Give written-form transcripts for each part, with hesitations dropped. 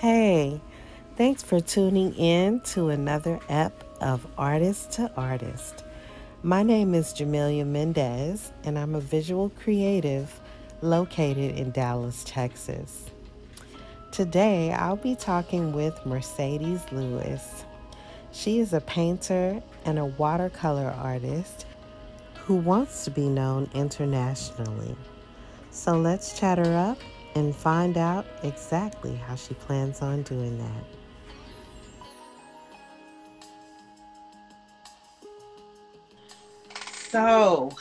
Hey, thanks for tuning in to another ep of Artist to Artist. My name is Jamila Mendez, and I'm a visual creative located in Dallas, Texas. Today, I'll be talking with Mercedes Lewis. She is a painter and a watercolor artist who wants to be known internationally. So let's chat her up and find out exactly how she plans on doing that. So,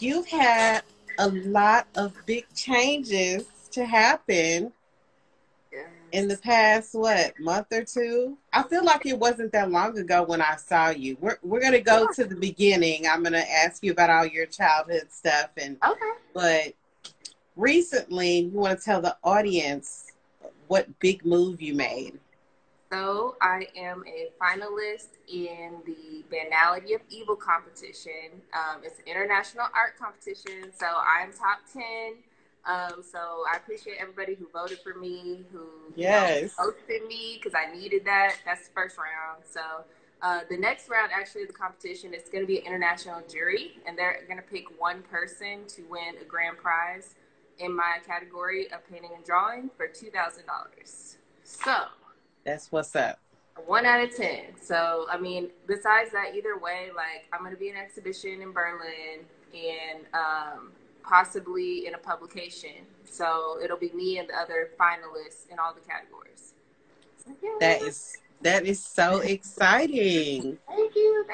you've had a lot of big changes to happen in the past, month or two? I feel like it wasn't that long ago when I saw you. We're going to go to the beginning. I'm going to ask you about all your childhood stuff. Okay. But recently, you want to tell the audience what big move you made. So I am a finalist in the Banality of Evil competition. It's an international art competition. So I'm top 10. So I appreciate everybody who voted for me, who hosted me because I needed that. That's the first round. So the next round, actually, of the competition, it's going to be an international jury, and they're going to pick one person to win a grand prize in my category of painting and drawing for $2,000. So that's what's up. 1 out of 10. So, I mean, besides that, either way, like, I'm going to be in an exhibition in Berlin and possibly in a publication. So it'll be me and the other finalists in all the categories. So, yeah. That is so exciting. Thank you.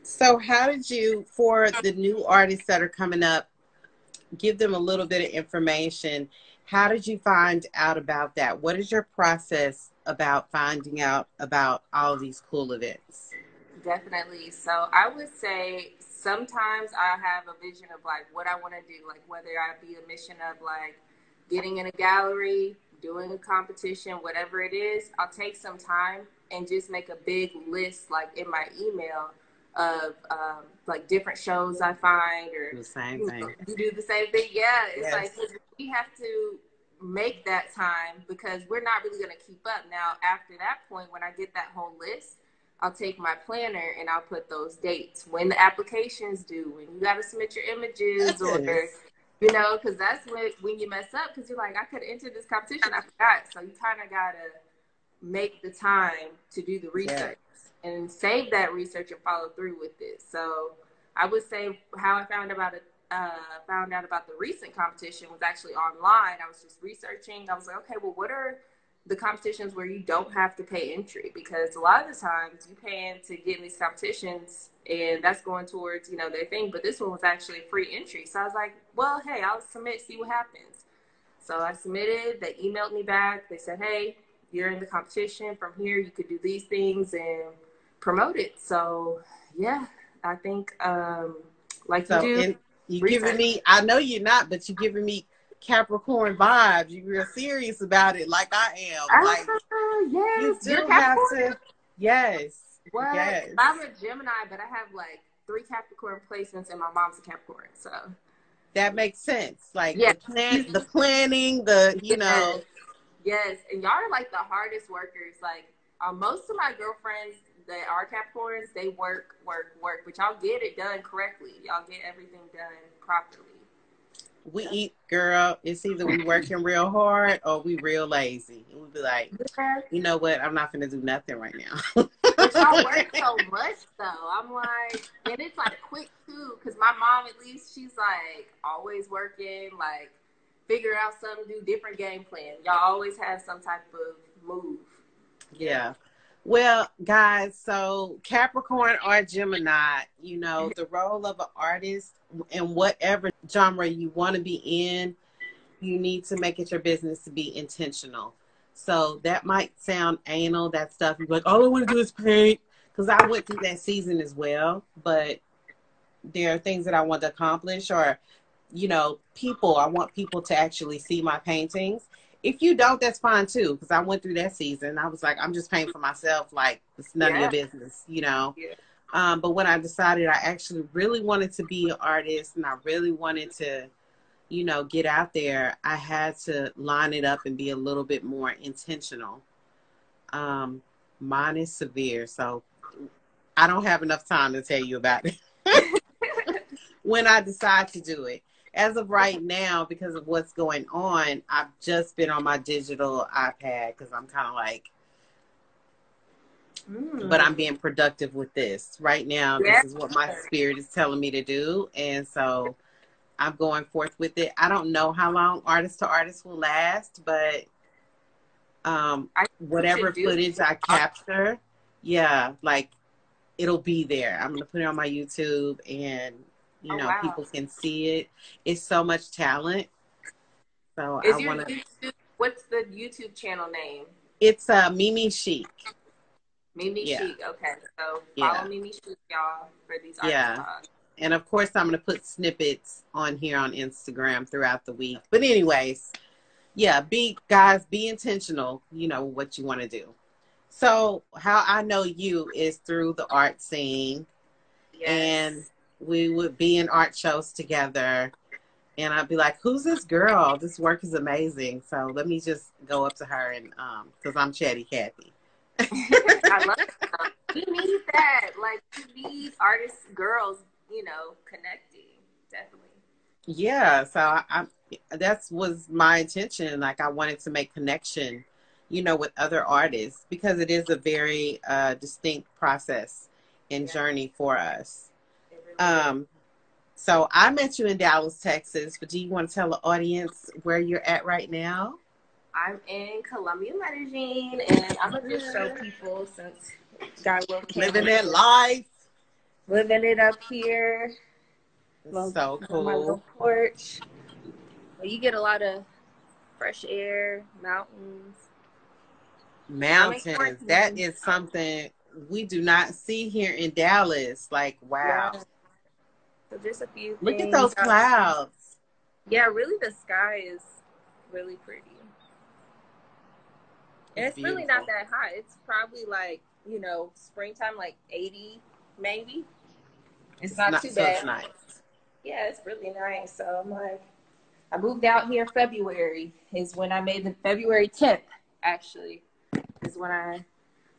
So how did you, for the new artists that are coming up, give them a little bit of information? How did you find out about that? What is your process about finding out about all these cool events? Definitely. So I would say sometimes I have a vision of like what I want to do, like whether I be a mission of like getting in a gallery, doing a competition, whatever it is. I'll take some time and just make a big list like in my email of like different shows I find, or the same thing. You do the same thing. Yeah, it's like we have to make that time because we're not really going to keep up. Now, after that point, when I get that whole list, I'll take my planner and I'll put those dates when the applications due, when you got to submit your images, or because that's when you mess up, because you're like, I could enter this competition, I forgot. So you kind of got to make the time to do the research and save that research and follow through with it. So I would say how I found out about the recent competition was actually online. I was just researching. I was like, okay, well, what are the competitions where you don't have to pay entry? Because a lot of the times you pay in to get in these competitions and that's going towards, their thing. But this one was actually free entry. So I was like, well, hey, I'll submit, see what happens. So I submitted. They emailed me back. They said, hey, you're in the competition. From here, you could do these things and promote it. So, yeah, I think you giving me, I know you're not, but you're giving me Capricorn vibes. You're real serious about it, like I am. You do have to. Yes. What? Yes. I'm a Gemini, but I have like 3 Capricorn placements, and my mom's a Capricorn, so that makes sense. Like the planning, Yes, and y'all are like the hardest workers. Like most of my girlfriends that are Capricorns, they work, but y'all get it done correctly. Y'all get everything done properly. We eat, girl. It's either we working real hard or we real lazy. We'll be like, you know what? I'm not going to do nothing right now. But y'all work so much, though. I'm like, and it's like quick, too, because my mom, at least, she's like always working, like figure out something, do different game plan. Y'all always have some type of move. Yeah. Well, guys, so Capricorn or Gemini, the role of an artist in whatever genre you want to be in, you need to make it your business to be intentional. So that might sound anal, that stuff. You're like, all I want to do is paint. Because I went through that season as well. But there are things that I want to accomplish, or, I want people to actually see my paintings. If you don't, that's fine too, because I went through that season. I was like, I'm just painting for myself. Like, it's none of your business, Yeah. But when I decided I actually really wanted to be an artist and I really wanted to, you know, get out there, I had to line it up and be a little bit more intentional. Mine is severe, so I don't have enough time to tell you about it when I decide to do it. As of right now, because of what's going on, I've just been on my digital iPad because I'm kind of like, but I'm being productive with this right now. This is what my spirit is telling me to do. And so I'm going forth with it. I don't know how long Artist to Artist will last, but whatever footage I capture, yeah, like it'll be there. I'm going to put it on my YouTube and, you know, people can see it. It's so much talent. So I want to. What's the YouTube channel name? It's Mimi Chic. Mimi Chic. Okay, so follow Mimi Chic, y'all, for these artist talks. And of course, I'm going to put snippets on here on Instagram throughout the week. But anyways, yeah, be intentional, you know, what you want to do. So how I know you is through the art scene. Yes. And we would be in art shows together. And I'd be like, who's this girl? This work is amazing. So let me just go up to her and, because I'm Chatty Cathy. I love it. We need that. Like, we need artist girls, you know, connecting. Definitely. Yeah. So I that was my intention. Like, I wanted to make connection, you know, with other artists because it is a very distinct process and journey for us. Really so I met you in Dallas, Texas, but do you want to tell the audience where you're at right now? I'm in Columbia, Medellin, and I'm going to just show people since God will living that life. Living it up here. So cool. My little porch. Well, you get a lot of fresh air, mountains. Mountains. That is something we do not see here in Dallas. Like, wow. Yeah. So just a few Look at those clouds. Yeah, really the sky is really pretty. And it's really not that hot. It's probably like, you know, springtime, like 80 maybe. It's not too bad. It's nice. Yeah, it's really nice. So I'm like, I moved out here February is when I made the February 10th, actually, is when I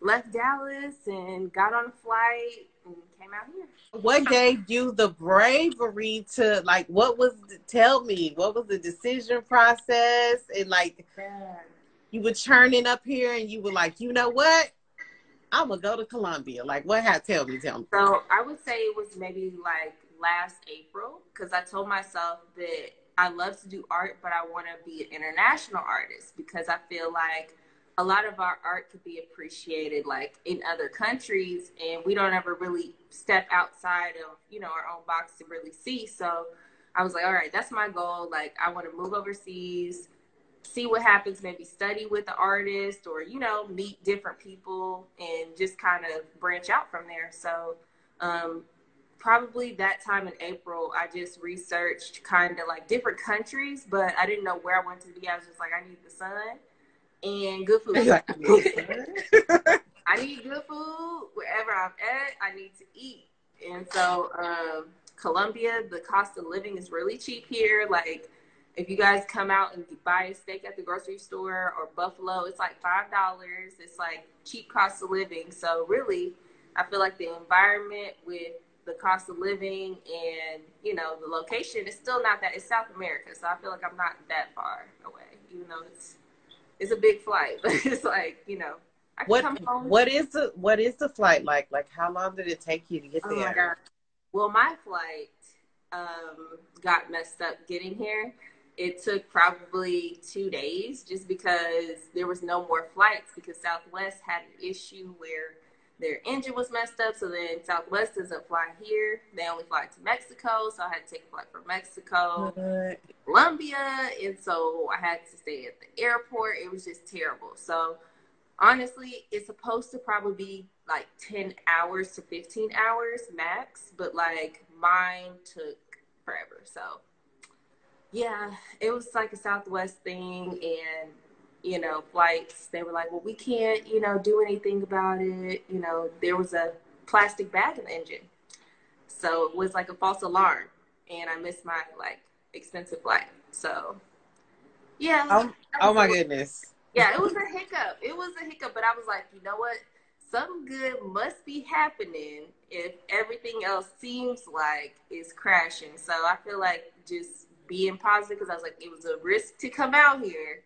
left Dallas and got on a flight and came out here. What gave you the bravery to, like, tell me, what was the decision process? And like, you were churning up here and you were like, you know what? I'm going to go to Columbia. Like, tell me. So I would say it was maybe like last April because I told myself that I love to do art, but I want to be an international artist because I feel like a lot of our art could be appreciated like in other countries and we don't ever really step outside of, you know, our own box to really see. So I was like, all right, that's my goal. Like, I want to move overseas, see what happens, maybe study with the artist or, you know, meet different people and just kind of branch out from there. So probably that time in April, I just researched kind of like different countries, but I didn't know where I wanted to be. I was just like, I need the sun and good food. I need good food wherever I'm at. I need to eat. And so Colombia, the cost of living is really cheap here. Like, if you guys come out and buy a steak at the grocery store or Buffalo, it's like $5. It's like cheap cost of living. So really, I feel like the environment with the cost of living and, you know, the location is still not that. It's South America. So I feel like I'm not that far away, even though it's a big flight. But it's like, you know, I can come home. What is the flight like? Like, how long did it take you to get there? Oh my God. Well, my flight got messed up getting here. It took probably 2 days just because there was no more flights because Southwest had an issue where their engine was messed up. So then Southwest doesn't fly here. They only fly to Mexico. So I had to take a flight from Mexico, Colombia. And so I had to stay at the airport. It was just terrible. So honestly, it's supposed to probably be like 10 hours to 15 hours max. But like mine took forever. So yeah, it was like a Southwest thing. And you know, flights, they were like, well, we can't, you know, do anything about it. You know, there was a plastic bag in the engine. So it was like a false alarm. And I missed my, like, expensive flight. So yeah. Oh my goodness. Yeah, it was a hiccup. It was a hiccup, but I was like, you know what? Something good must be happening if everything else seems like it's crashing. So I feel like just being positive, because I was like, it was a risk to come out here.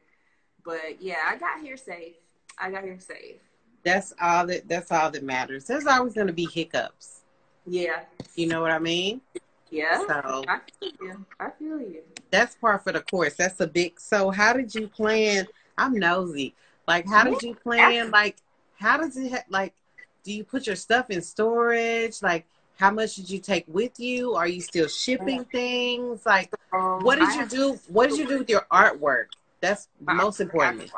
But yeah, I got here safe. I got here safe. That's all that matters. There's always going to be hiccups. Yeah. You know what I mean? Yeah. So I feel you. I feel you. that's par for the course. That's a big. So how did you plan? I'm nosy. Like, how did you plan? Like, how does it like? Do you put your stuff in storage? Like, how much did you take with you? Are you still shipping things? Like, what did you do? What did you do with your artwork? That's most important.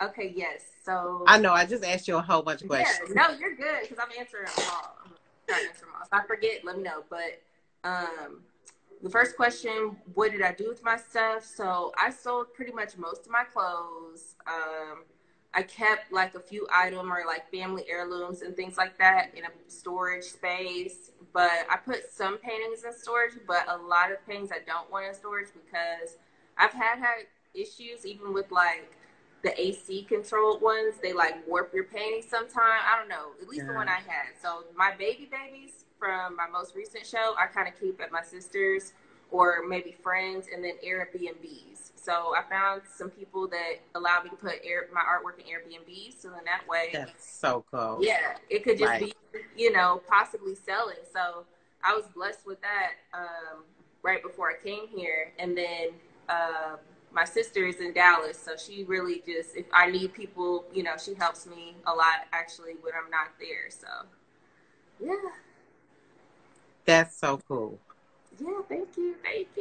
Okay. Yes. So I know. I just asked you a whole bunch of questions. Yeah. No, you're good, because I'm answering them all. I'm trying to answer them all. So I forget, let me know. But the first question, what did I do with my stuff? So I sold pretty much most of my clothes. I kept like a few items or like family heirlooms and things like that in a storage space. But I put some paintings in storage, but a lot of paintings I don't want in storage because I've had issues even with like the AC controlled ones. They like warp your painting sometime. I don't know, at least the one I had. So my babies from my most recent show, I kind of keep at my sister's or maybe friends, and then Airbnbs. So I found some people that allow me to put my artwork in Airbnbs. So then that way, that's so cool. Yeah, it could just be, possibly selling. So I was blessed with that right before I came here. And then my sister is in Dallas, so she really just, if I need people, she helps me a lot actually when I'm not there. So yeah. That's so cool. Yeah, thank you.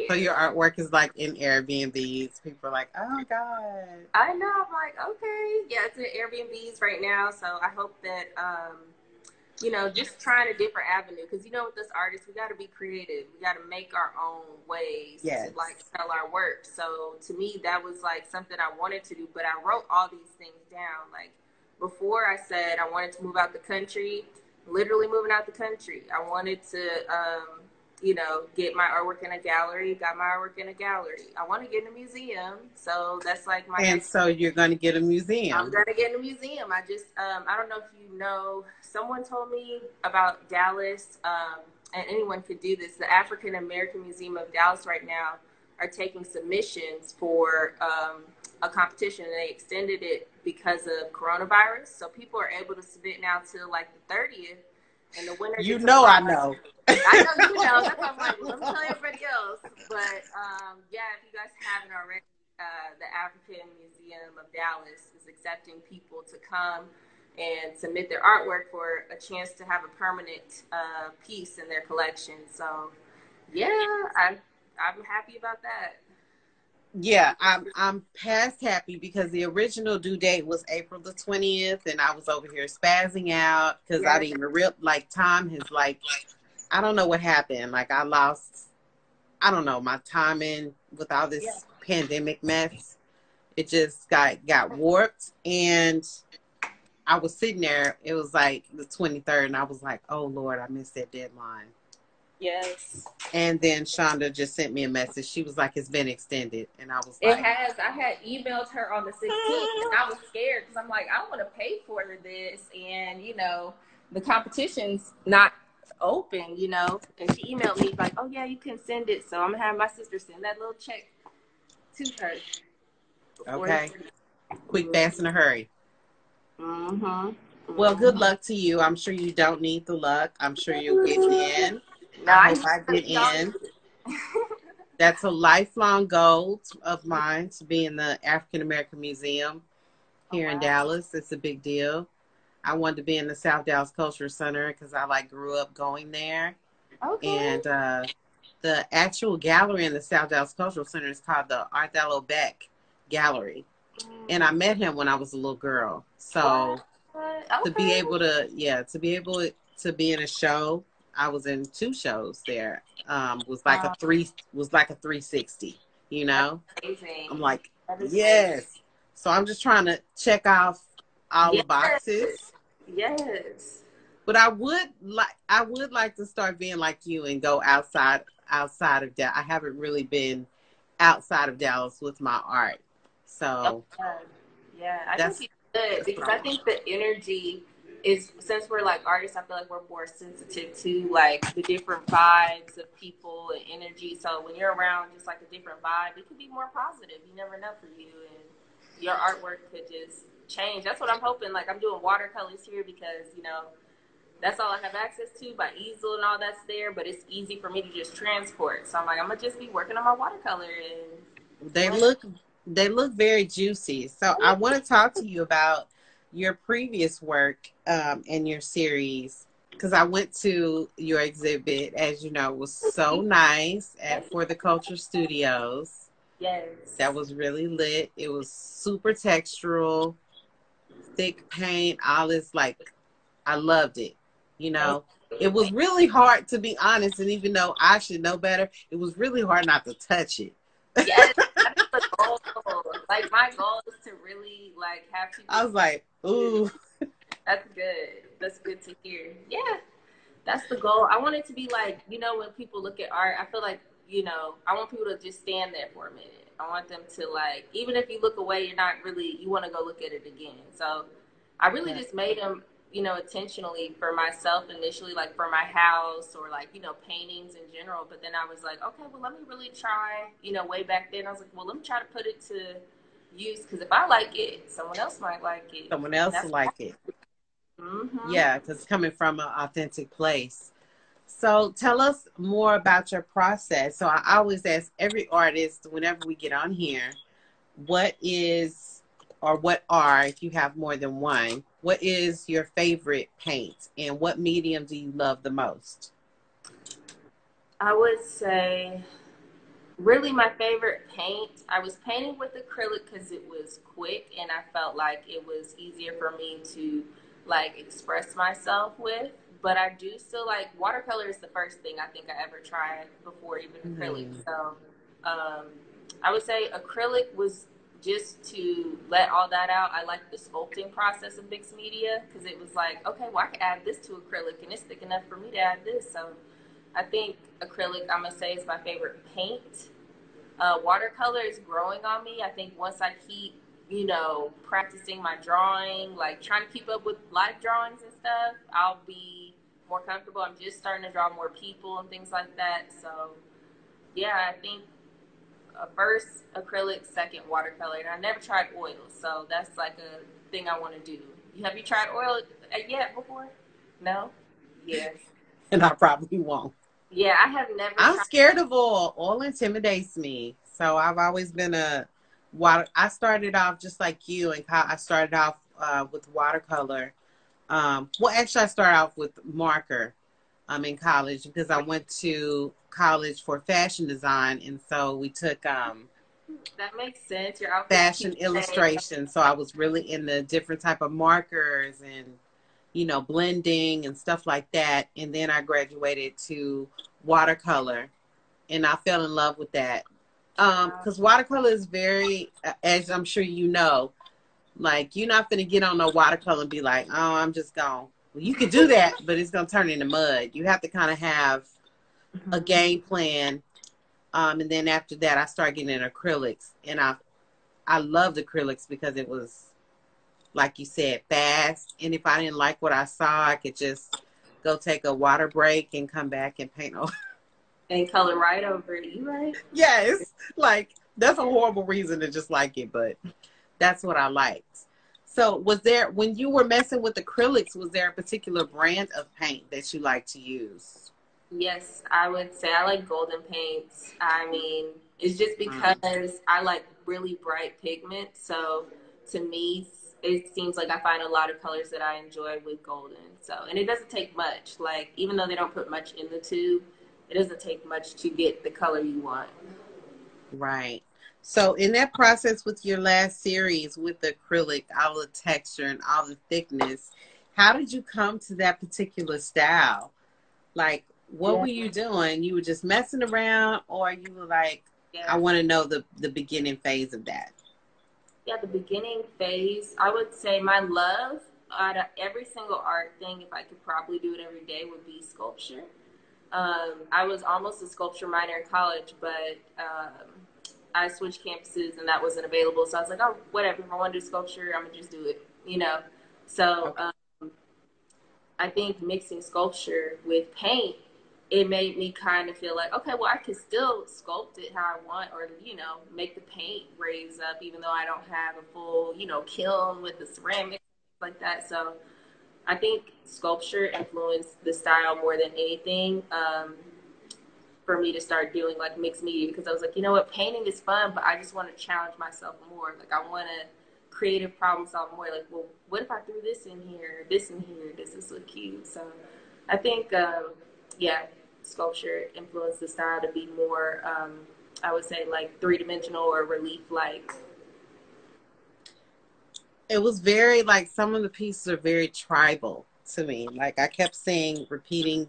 So your artwork is like in Airbnbs. People are like, oh my God. I know. I'm like, okay. Yeah, it's in Airbnbs right now. So I hope that, just trying a different avenue. Because, with us artists, we got to be creative. We got to make our own ways to, like, sell our work. So to me, that was, like, something I wanted to do. But I wrote all these things down. Like, before I said I wanted to move out the country, literally moving out the country. I wanted to, get my artwork in a gallery, got my artwork in a gallery. I want to get in a museum. So that's like my And so you're going to get a museum. I'm going to get in a museum. I just, I don't know if you know, someone told me about Dallas, and anyone could do this. The African American Museum of Dallas right now are taking submissions for a competition, and they extended it because of coronavirus. So people are able to submit now till like the 30th. And the winner, I know. I know you know. That's why I'm like, let me tell everybody else. But if you guys haven't already, the African Museum of Dallas is accepting people to come and submit their artwork for a chance to have a permanent piece in their collection. So, yeah, I'm happy about that. Yeah, I'm past happy because the original due date was April the 20th, and I was over here spazzing out because I didn't even time has I don't know what happened. Like I lost, I don't know, my timing with all this pandemic mess. It just got warped, and I was sitting there. It was like the 23rd, and I was like, "Oh Lord, I missed that deadline." Yes. And then Shonda just sent me a message. She was like, it's been extended. And I was like, it has. I had emailed her on the 16th, and I was scared because I'm like, I want to pay for this. And, the competition's not open, And she emailed me like, oh, yeah, you can send it. So I'm going to have my sister send that little check to her. Okay. Quick, fast, in a hurry. Mm-hmm. Well, good luck to you. I'm sure you don't need the luck. I'm sure you'll get in. No, I hope I get in. That's a lifelong goal of mine, to be in the African American Museum here in Dallas. It's a big deal. I wanted to be in the South Dallas Cultural Center because I grew up going there. Okay. And the actual gallery in the South Dallas Cultural Center is called the Othello Beck Gallery. And I met him when I was a little girl. So to be able to be in a show, I was in 2 shows there. Was like a 360, Amazing. I'm like, yes. Amazing. So I'm just trying to check off all the boxes. Yes. But I would like to start being like you and go outside of that. I haven't really been outside of Dallas with my art. So yeah, I think you should, because I think the energy is, since we're like artists, I feel like we're more sensitive to like the different vibes of people and energy. So when you're around just like a different vibe, it could be more positive. You never know for you, and your artwork could just change. That's what I'm hoping. Like, I'm doing watercolors here because, you know, that's all I have access to by easel and all that's there, but it's easy for me to just transport. So I'm like, I'm gonna just be working on my watercolor, and they look very juicy. So I want to talk to you about your previous work in your series, because I went to your exhibit, as you know, it was so nice at For the Culture Studios. Yes, that was really lit. It was super textural, thick paint, all this, like, I loved it. You know, it was really hard, to be honest, and even though I should know better, it was really hard not to touch it. Yes, that's the goal. Like, my goal is to really like have people. I was like, ooh. That's good. That's good to hear. Yeah, that's the goal. I want it to be like, you know, when people look at art, I feel like, you know, I want people to just stand there for a minute. I want them to, like, even if you look away, you're not really, you want to go look at it again. So I really just made them, you know, intentionally for myself initially, like for my house or like, you know, paintings in general. But then I was like, okay, well, let me really try, you know, way back then I was like, well, let me try to put it to use, because if I like it, someone else might like it. Someone else will like it. Mm-hmm. Yeah, because it's coming from an authentic place. So tell us more about your process. So I always ask every artist whenever we get on here, what is, or what are, if you have more than one, what is your favorite paint and what medium do you love the most? I would say really my favorite paint, I was painting with acrylic because it was quick and I felt like it was easier for me to like express myself with. But I do still like watercolor is the first thing I think I ever tried before even acrylic. So um, I would say acrylic was just to let all that out. I like the sculpting process of mixed media because it was like, okay, well, I can add this to acrylic and it's thick enough for me to add this. So I think acrylic, I'm going to say, is my favorite paint. Watercolor is growing on me. I think once I keep, you know, practicing my drawing, like trying to keep up with live drawings and stuff, I'll be more comfortable. I'm just starting to draw more people and things like that. So, yeah, I think first acrylic, second watercolor. And I never tried oil, so that's like a thing I want to do. Have you tried oil yet before? No? Yeah. And I probably won't. Yeah, I have never I'm scared of oil. Oil intimidates me. So I've always been a water. I started off just like you, and I started off with watercolor. Well, actually, I started off with marker in college because I went to college for fashion design, and so we took that makes sense. Your fashion illustration. So I was really in the different type of markers and, you know, blending and stuff like that. And then I graduated to watercolor, and I fell in love with that. Because watercolor is very, as I'm sure you know, like, you're not gonna get on no watercolor and be like, oh, I'm just gone. Well, you could do that, but it's gonna turn into mud. You have to kind of have a game plan. And then after that, I started getting in acrylics, and I loved acrylics because it was, like you said, fast. And if I didn't like what I saw, I could just go take a water break and come back and paint over. And color right over it. You right? Yes. Like, that's a horrible reason to just like it, but that's what I liked. So was there, when you were messing with acrylics, was there a particular brand of paint that you like to use? Yes, I would say I like golden paints. I mean, it's just because I like really bright pigment. So to me, it seems like I find a lot of colors that I enjoy with golden. So, and it doesn't take much. Like, even though they don't put much in the tube, it doesn't take much to get the color you want. Right. So in that process with your last series with the acrylic, all the texture and all the thickness, how did you come to that particular style? Like, what were you doing? You were just messing around, or you were like, I want to know the beginning phase of that? Yeah, the beginning phase, I would say my love out of every single art thing, if I could probably do it every day, would be sculpture. I was almost a sculpture minor in college, but I switched campuses and that wasn't available. So I was like, oh, whatever. If I want to do sculpture, I'm gonna just do it, you know? So I think mixing sculpture with paint, it made me kind of feel like, okay, well, I can still sculpt it how I want, or, you know, make the paint raise up, even though I don't have a full, you know, kiln with the ceramic, like that. So I think sculpture influenced the style more than anything, for me to start doing like mixed media, because I was like, you know what, painting is fun, but I just want to challenge myself more. Like, I want to creative problem solve more. Like, well, what if I threw this in here, this in here? Does this look cute? So I think, yeah, sculpture influenced the style to be more, I would say, like three-dimensional or relief-like. It was very, like, some of the pieces are very tribal to me. Like, I kept seeing repeating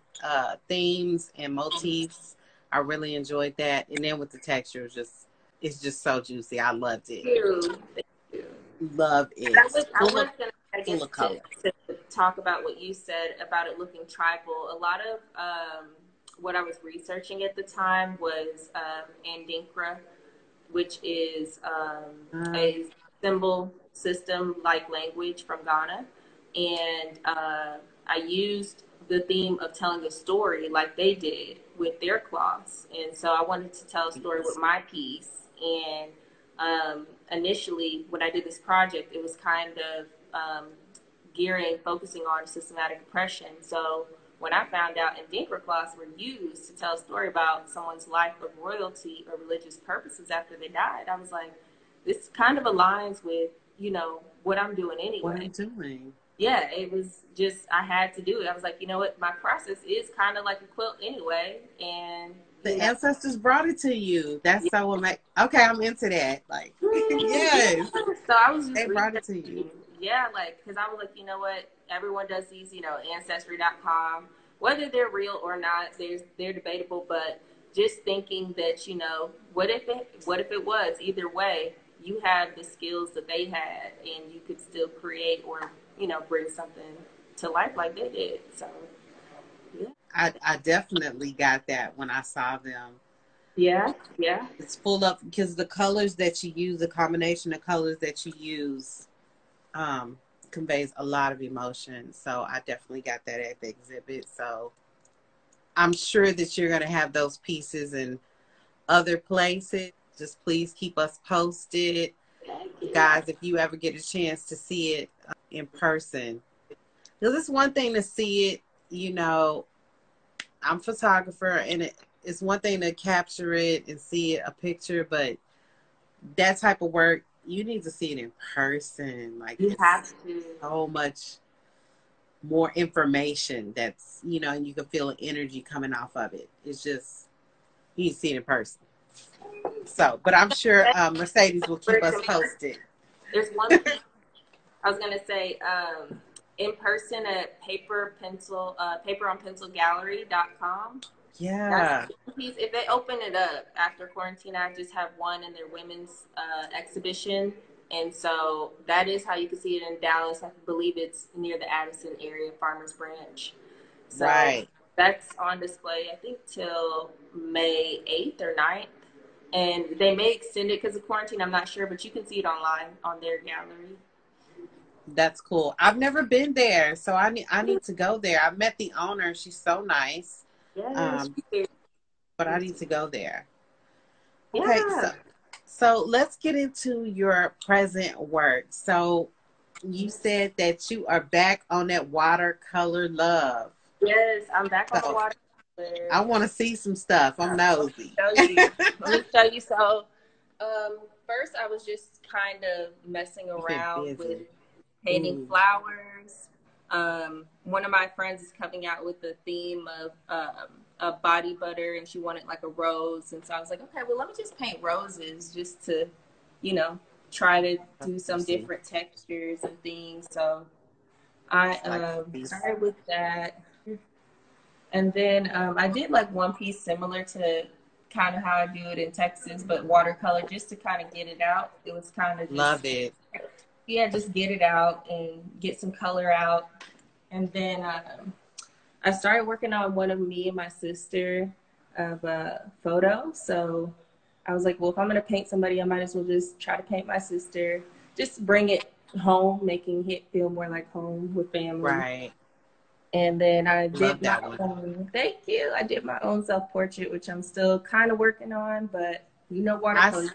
themes and motifs. I really enjoyed that. And then with the texture, it's just so juicy. I loved it. Thank you. Love it. I was going to, I guess, to talk about what you said about it looking tribal. A lot of what I was researching at the time was Andinkra, which is a symbol system like language from Ghana. And I used the theme of telling a story like they did with their cloths. And so I wanted to tell a story with my piece. And initially, when I did this project, it was kind of focusing on systematic oppression. So when I found out Ndinkra cloths were used to tell a story about someone's life of royalty or religious purposes after they died, I was like, this kind of aligns with, you know, what I'm doing anyway. What I'm doing. Yeah, it was just, I had to do it. I was like, you know what, my process is kind of like a quilt anyway. And the ancestors brought it to you. That's so amazing. Okay, I'm into that. Like, yes. So I was just they brought it to you. Yeah, like, because I was like, you know what, everyone does these, you know, ancestry.com, whether they're real or not, they're debatable, but just thinking that, you know, what if it was either way, you have the skills that they had and you could still create or, you know, bring something to life like they did. So yeah, I definitely got that when I saw them. Yeah. It's full of, because the colors that you use, the combination of colors that you use, conveys a lot of emotion. So I definitely got that at the exhibit. So I'm sure that you're going to have those pieces in other places. Just please keep us posted. Guys, if you ever get a chance to see it in person. Because it's one thing to see it, you know, I'm a photographer, and it's one thing to capture it and see a picture, but that type of work, you need to see it in person. Like, you have to. So much more information that's, you know, and you can feel the energy coming off of it. It's just, you need to see it in person. So, but I'm sure Mercedes will keep us posted. There's one thing I was going to say, in person at paperonpencilgallery.com. Yeah. If they open it up after quarantine, I just have one in their women's exhibition. And so that is how you can see it in Dallas. I believe it's near the Addison area, Farmers Branch. So right. That's on display, I think, till May 8th or 9th. And they may extend it because of quarantine. I'm not sure, but you can see it online on their gallery. That's cool. I've never been there, so I need to go there. I've met the owner. She's so nice. Yeah, but I need to go there. Yeah. Okay, so let's get into your present work. So you said that you are back on that watercolor love. Yes, I'm back on the watercolor. I want to see some stuff. I'm nosy. Let me show you. So, first I was just kind of messing around with painting flowers. One of my friends is coming out with the theme of a body butter, and she wanted like a rose. And so I was like, okay, well, let me just paint roses just to, you know, try to do some different textures and things. So I started with that. And then I did like one piece similar to kind of how I do it in Texas, but watercolor, just to kind of get it out. It was kind of just, love it. Yeah, just get it out and get some color out. And then I started working on one of me and my sister of a photo. So I was like, well, if I'm going to paint somebody, I might as well just try to paint my sister. Just bring it home, making it feel more like home with family. Right. And then I did my one. own, thank you. I did my own self-portrait, which I'm still kind of working on, but watercolor.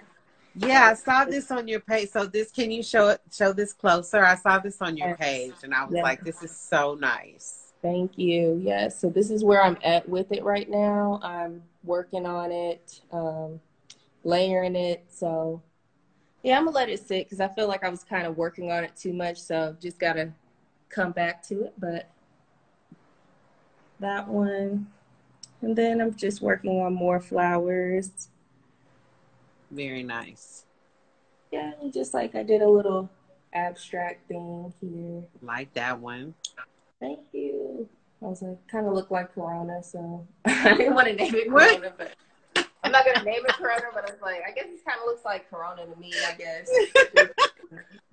I saw this on your page. So can you show this closer? I saw this on your page and I was like, this is so nice. Thank you. Yes. So this is where I'm at with it right now. I'm working on it, layering it. So yeah, I'm gonna let it sit because I feel like I was kind of working on it too much. So just gotta come back to it. But that one, and then I'm just working on more flowers. Very nice. Yeah, just like I did a little abstract thing here. Like that one. Thank you. I was like, kind of look like Corona, so I didn't want to name it Corona, but I'm not gonna name it Corona. But it's like, I guess it kind of looks like Corona to me. I guess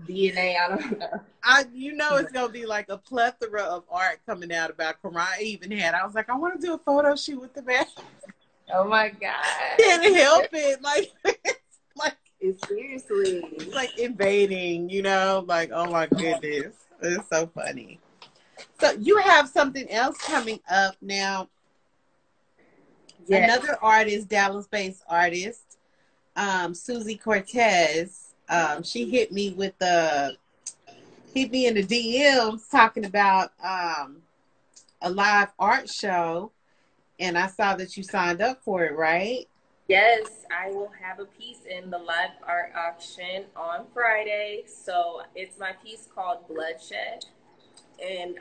DNA. I don't know. It's gonna be like a plethora of art coming out about Corona. I was like, I want to do a photo shoot with the man. Oh my god! Can't help it. Like it's seriously. It's like invading. Like, oh my goodness, it's so funny. So you have something else coming up now. Yes. Another artist, Dallas-based artist, Susie Cortez. She hit me in the DMs talking about a live art show, and I saw that you signed up for it, right? Yes, I will have a piece in the live art auction on Friday. So it's my piece called Bloodshed. And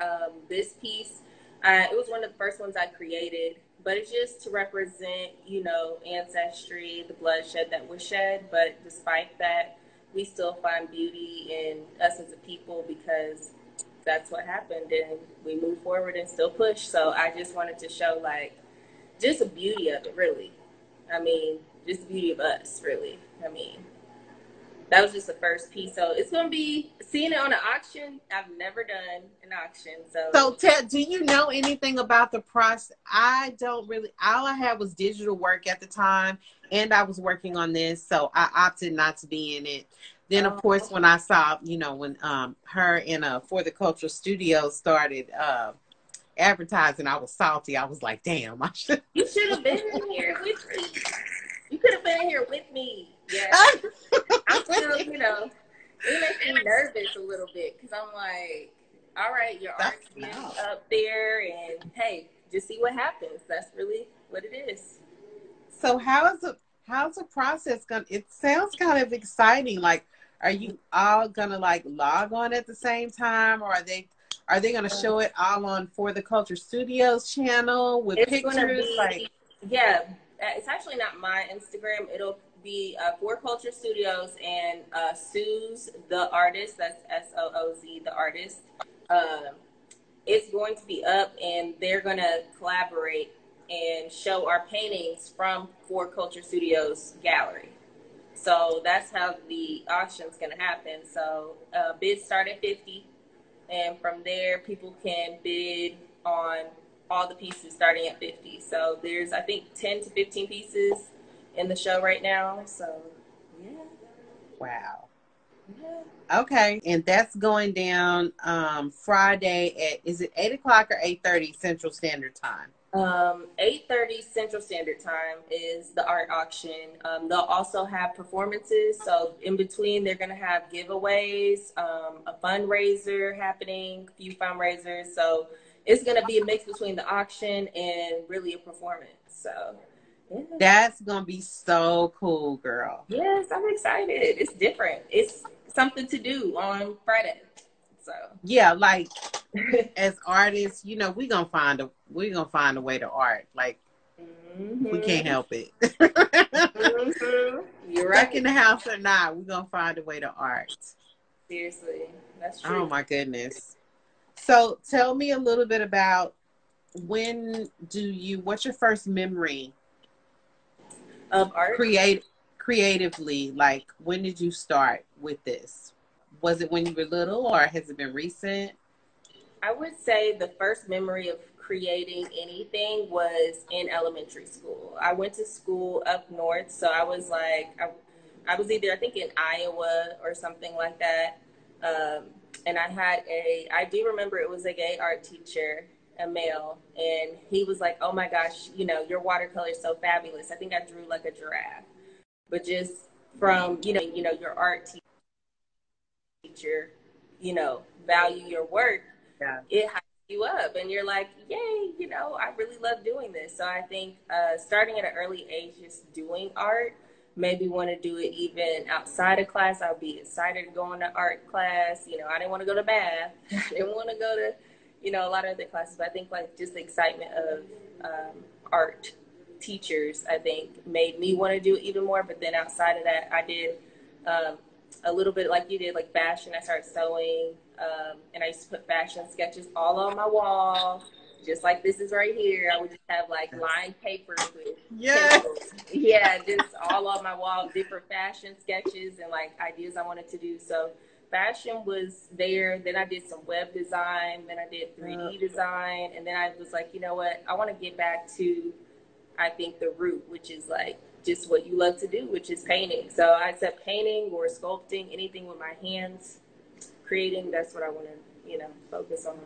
this piece, it was one of the first ones I created, but it's just to represent, ancestry, the bloodshed that was shed. But despite that, we still find beauty in us as a people because that's what happened, and we move forward and still push. So I just wanted to show just the beauty of it, really. I mean, just the beauty of us, really. I mean, that was just the first piece. So it's going to be seeing it on an auction. I've never done an auction. So do you know anything about the process? I don't really. All I had was digital work at the time, and I was working on this, so I opted not to be in it. Then, of course, when I saw, when her and For the Culture Studios started advertising, I was salty. I was like, damn, You should have been in here with me. You could have been in here with me. Yeah. I'm still, it makes me nervous a little bit because I'm like, all right, your art's being up there, and hey, just see what happens. That's really what it is. So how's the process going? It sounds kind of exciting. Like, are you all gonna log on at the same time, or are they gonna show it all on For the Culture Studios channel with pictures? Yeah, it's actually not my Instagram. It'll be For Culture Studios and Suze the artist. That's SOOZ the artist. It's going to be up, and they're gonna collaborate and show our paintings from For Culture Studios gallery. So that's how the auction's gonna happen. So bids start at $50, and from there people can bid on all the pieces starting at $50. So there's, I think, 10 to 15 pieces in the show right now. So yeah. Wow. Yeah. Okay, and that's going down Friday at, is it 8 o'clock or 8:30 Central Standard Time? 8:30 Central Standard Time is the art auction. They'll also have performances. So in between, they're going to have giveaways, a fundraiser happening, a few fundraisers. So it's going to be a mix between the auction and really a performance. So yeah. That's going to be so cool, girl. Yes, I'm excited. It's different. It's something to do on Friday. So yeah, like as artists, we're gonna find a way to art. Like we can't help it. You're right. Stuck in the house or not, we're gonna find a way to art. Seriously, that's true. Oh my goodness. So tell me a little bit about what's your first memory of art? Creatively, like when did you start with this? Was it when you were little, or has it been recent? I would say the first memory of creating anything was in elementary school. I went to school up north, so I was like, I was either, I think, in Iowa or something like that. And I do remember it was a gay art teacher, a male, and he was like, oh my gosh, you know, your watercolor is so fabulous. I think I drew like a giraffe, but just from, you know, your art teacher, you know, value your work, Yeah. it hypes you up and you're like, yay, you know, I really love doing this. So I think starting at an early age, just doing art, maybe want to do it even outside of class. I'll be excited to go into art class. You know, I didn't want to go to math. I didn't want to go to, you know, a lot of other classes, but I think like just the excitement of art teachers, I think made me want to do it even more. But then outside of that, I did a little bit like you did, like fashion. I started sewing, and I used to put fashion sketches all on my wall, just like this is right here. I would just have like lined papers with pencils. Yeah, just all on my wall, different fashion sketches and like ideas I wanted to do. So fashion was there. Then I did some web design. Then I did 3D design. And then I was like, you know what? I want to get back to, I think, the root, which is like just what you love to do, which is painting. So I said painting or sculpting, anything with my hands, creating, that's what I want to, you know, focus on.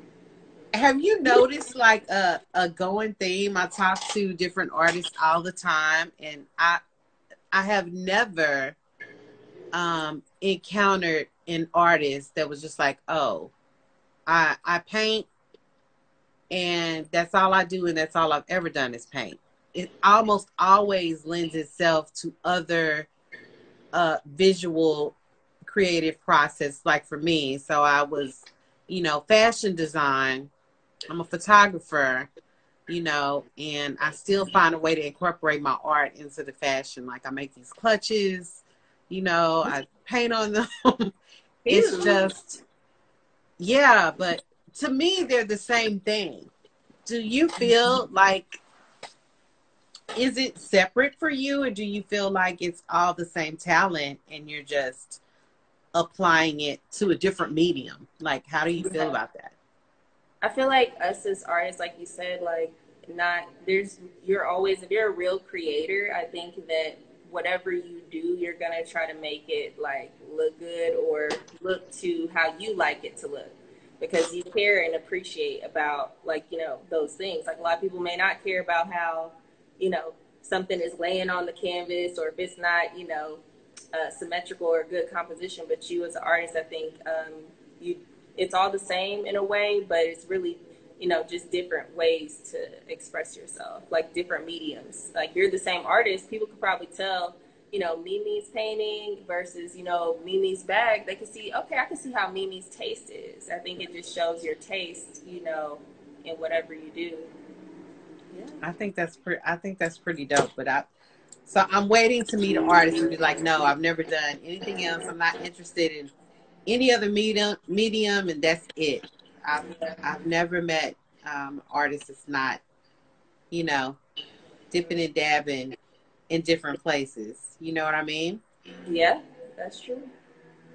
Have you noticed like a going theme? I talk to different artists all the time, and I have never encountered an artist that was just like, oh, I paint and that's all I do and that's all I've ever done is paint. It almost always lends itself to other visual creative process, like for me. So I was, you know, fashion design. I'm a photographer, you know, and I still find a way to incorporate my art into the fashion. Like I make these clutches, you know, I paint on them. It's just, yeah, but to me, they're the same thing. Do you feel like, is it separate for you, or do you feel like it's all the same talent and you're just applying it to a different medium? Like, how do you feel about that? I feel like us as artists, like you said, like you're always, if you're a real creator, I think that whatever you do, you're going to try to make it like look good or look to how you like it to look, because you care and appreciate about, like, you know, those things. Like a lot of people may not care about how, you know, something is laying on the canvas or if it's not, you know, symmetrical or good composition, but you as an artist, I think you it's all the same in a way, but it's really, you know, just different ways to express yourself, like different mediums. Like you're the same artist, people could probably tell, you know, Mimi's painting versus, you know, Mimi's bag. They can see, okay, I can see how Mimi's taste is. I think it just shows your taste, you know, in whatever you do. Yeah. I think that's pretty dope. But so I'm waiting to meet an artist and be like, no, I've never done anything else. I'm not interested in any other medium, and that's it. I've never met artists that's not, you know, dipping and dabbing in different places. You know what I mean? Yeah, that's true.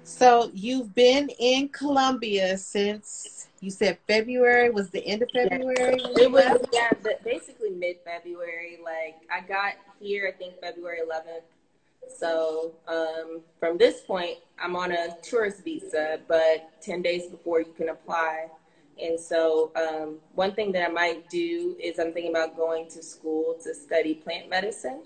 So you've been in Colombia since, you said February, was the end of February? It was, yeah, basically mid-February. Like I got here, I think February 11th. So from this point, I'm on a tourist visa, but 10 days before you can apply. And so one thing that I might do is I'm thinking about going to school to study plant medicine.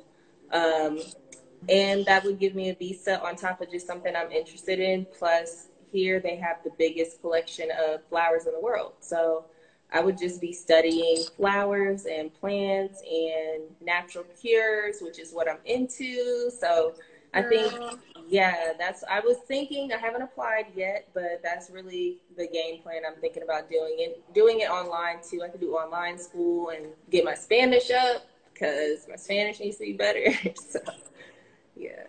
And that would give me a visa on top of just something I'm interested in. Plus, here they have the biggest collection of flowers in the world. So I would just be studying flowers and plants and natural cures, which is what I'm into. So I think, yeah, I was thinking, I haven't applied yet, but that's really the game plan. I'm thinking about doing it online too. I could do online school and get my Spanish up because my Spanish needs to be better. So, yeah.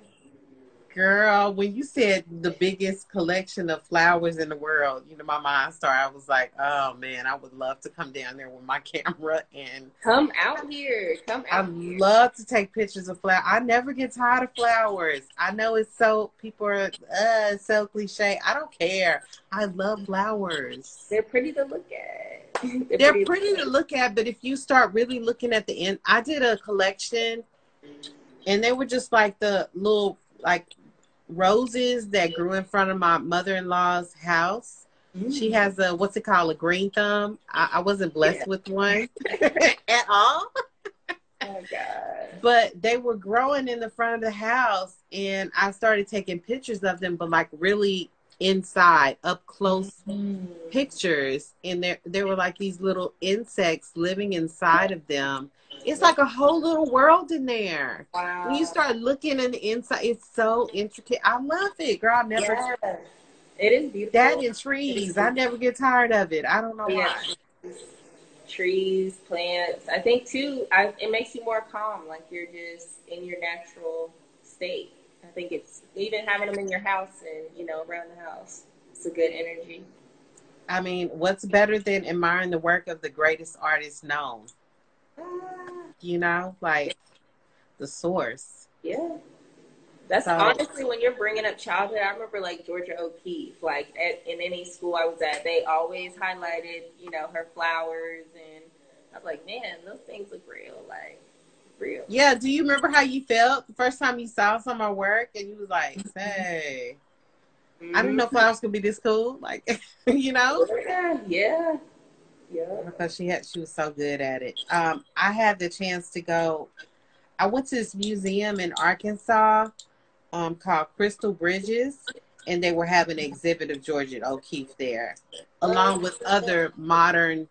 Girl, when you said the biggest collection of flowers in the world, you know, my mind started. I was like, oh man, I would love to come down there with my camera and come out here. I love to take pictures of flowers. I never get tired of flowers. I know it's so, people are so cliche. I don't care. I love flowers. They're pretty to look at. They're pretty to look at, but if you start really looking at the end, I did a collection and they were just like the little like roses that grew in front of my mother-in-law's house. She has a, what's it called, a green thumb. I wasn't blessed with one at all. Oh God. But they were growing in the front of the house and I started taking pictures of them, but like really inside, up close pictures. And there were like these little insects living inside of them. It's like a whole little world in there. Wow. When you start looking in the inside, it's so intricate. I love it, girl. I never. Yeah. It is beautiful. That and trees. I never get tired of it. I don't know why. Trees, plants. I think too, it makes you more calm. Like you're just in your natural state. I think it's even having them in your house and, you know, around the house. It's a good energy. I mean, what's better than admiring the work of the greatest artist known? You know, like the source. Yeah. That's honestly, when you're bringing up childhood, I remember like Georgia O'Keeffe, like in any school I was at, they always highlighted, you know, her flowers. And I was like, man, those things look real, like real. Yeah. Do you remember how you felt the first time you saw some of her work and you was like, hey, I didn't know flowers could be this cool. Like, you know? Yeah. Because she was so good at it. I had the chance to go. I went to this museum in Arkansas called Crystal Bridges, and they were having an exhibit of Georgia O'Keeffe there, along with other modern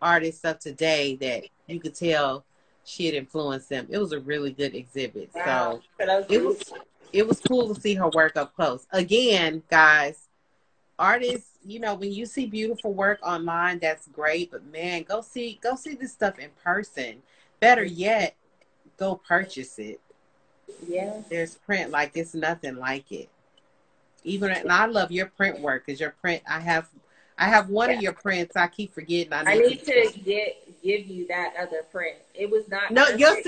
artists of today that you could tell she had influenced them. It was a really good exhibit. Wow. So it was cool to see her work up close. Again, guys, artists, you know, when you see beautiful work online, that's great, but man, go see this stuff in person. Better yet, go purchase it. Yeah. There's print like it's nothing like it. And I love your print work because your print, I have one of your prints. I keep forgetting. I need to give you that other print. It was not. No, your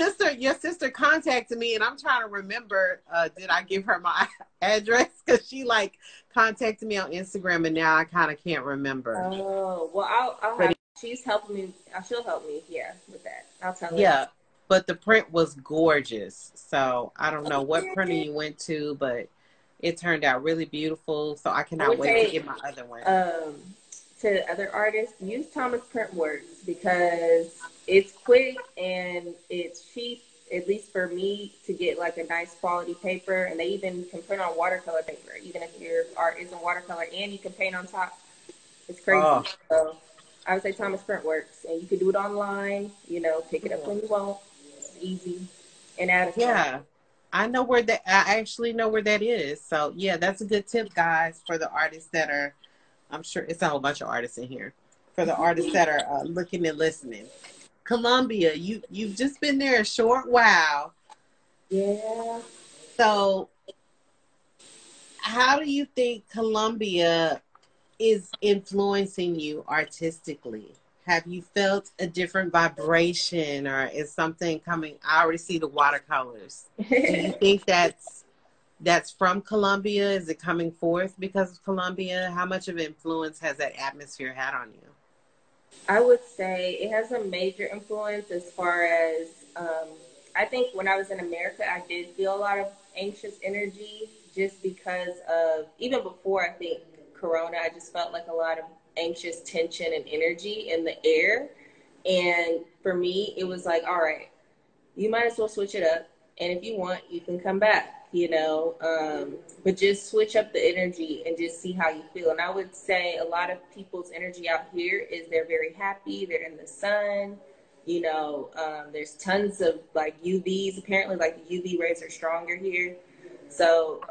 sister contacted me, and I'm trying to remember. Did I give her my address? Because she like contacted me on Instagram, and now I kind of can't remember. Oh well, I'll have. She's helping me. She'll help me. Yeah, with that. I'll tell her. Yeah. But the print was gorgeous. So I don't know what printer you went to, but it turned out really beautiful. So I cannot wait to get my other one. To other artists, use Thomas Printworks because it's quick and it's cheap, at least for me, to get like a nice quality paper. And they even can print on watercolor paper, even if your art isn't watercolor, and you can paint on top. It's crazy. Oh. So I would say Thomas Printworks, and you can do it online, you know, pick it up when you want. Easy and adequate. Yeah, I actually know where that is. So yeah, that's a good tip, guys, for the artists that are, I'm sure it's a whole bunch of artists in here, for the artists that are looking and listening. Columbia, you've just been there a short while. Yeah. So how do you think Columbia is influencing you artistically? Have you felt a different vibration, or is something coming? I already see the watercolors. Do you think that's from Columbia? Is it coming forth because of Columbia? How much of an influence has that atmosphere had on you? I would say it has a major influence as far as, I think when I was in America, I did feel a lot of anxious energy just because of, even before I think Corona, I just felt like a lot of anxious tension and energy in the air. And for me, it was like, all right, you might as well switch it up. And if you want, you can come back, you know, but just switch up the energy and just see how you feel. And I would say a lot of people's energy out here is they're very happy. They're in the sun, you know, there's tons of like UVs. Apparently like the UV rays are stronger here. So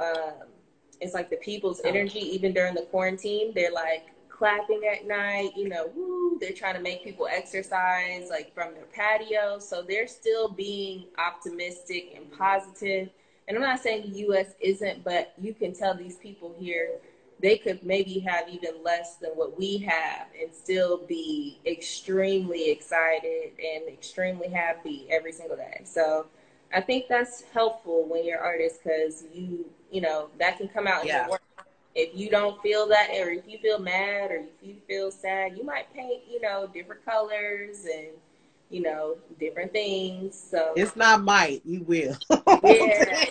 it's like the people's energy, even during the quarantine, they're like clapping at night, you know, woo, they're trying to make people exercise like from their patio. So they're still being optimistic and positive. And I'm not saying the US isn't, but you can tell these people here, they could maybe have even less than what we have and still be extremely excited and extremely happy every single day. So I think that's helpful when you're an artist because you know, that can come out in your work. if you don't feel that, or if you feel mad, or if you feel sad, you might paint, different colors and, different things. So it's not might, you will. yeah,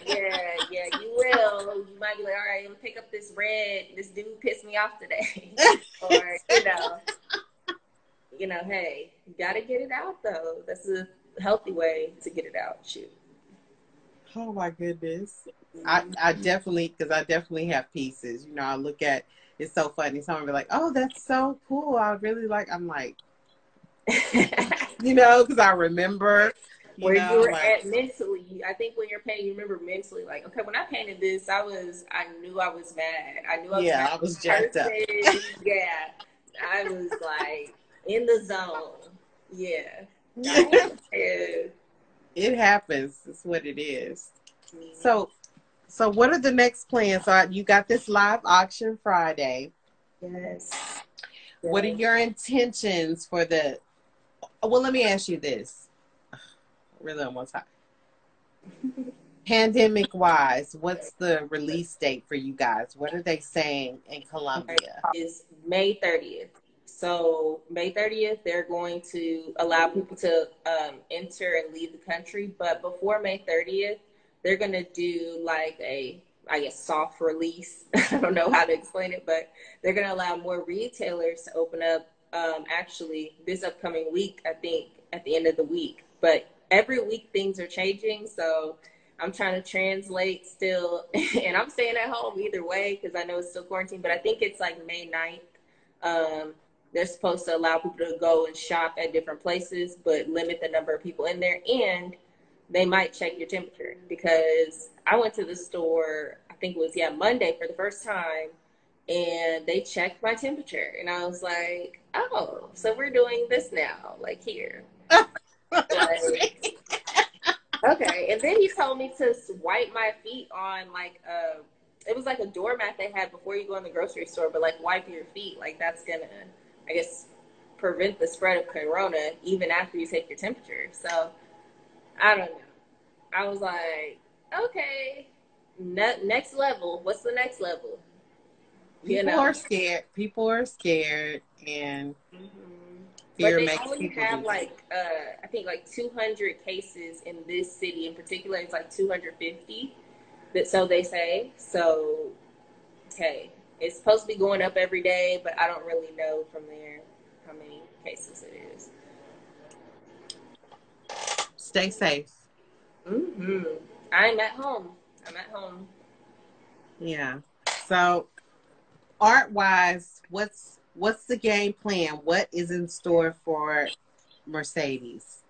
you will. You might be like, all right, I'm gonna pick up this red. This dude pissed me off today. Or, hey, you gotta get it out though. That's a healthy way to get it out. Shoot. Oh my goodness. I definitely, because I definitely have pieces. I look at, it's so funny. Someone be like, oh, that's so cool. I really like, I'm like, because I remember, where you were at mentally. I think when you're painting, you remember mentally, like, okay, when I painted this, I knew I was mad. I knew I was mad. I was jacked up. Yeah. I was like in the zone. Yeah. It happens. It's what it is. So what are the next plans? You got this live auction Friday. Yes. What are your intentions for well, let me ask you this. Really almost time. Pandemic wise, what's the release date for you guys? What are they saying in Colombia? It's May 30th. So May 30th, they're going to allow people to enter and leave the country. But before May 30th, they're going to do like soft release. I don't know how to explain it, but they're going to allow more retailers to open up actually this upcoming week, I think, at the end of the week. But every week things are changing. So I'm trying to translate still, and I'm staying at home either way because I know it's still quarantine, but I think it's like May 9th. They're supposed to allow people to go and shop at different places, but limit the number of people in there, and they might check your temperature because I went to the store, I think it was, Monday for the first time, and they checked my temperature, and I was like, oh, so we're doing this now, like here. Like, okay, and then he told me to wipe my feet on it was like a doormat they had before you go in the grocery store, but like wipe your feet, like that's gonna, I guess, prevent the spread of corona even after you take your temperature. So I don't know. I was like, okay, next level. What's the next level? People are scared. People are scared, and but they only have I think 200 cases in this city in particular. It's like 250. So they say. So, okay, it's supposed to be going up every day, but I don't really know from there how many cases it is. Stay safe. I'm at home. Yeah. So, art-wise, what's the game plan? What is in store for Mercedes?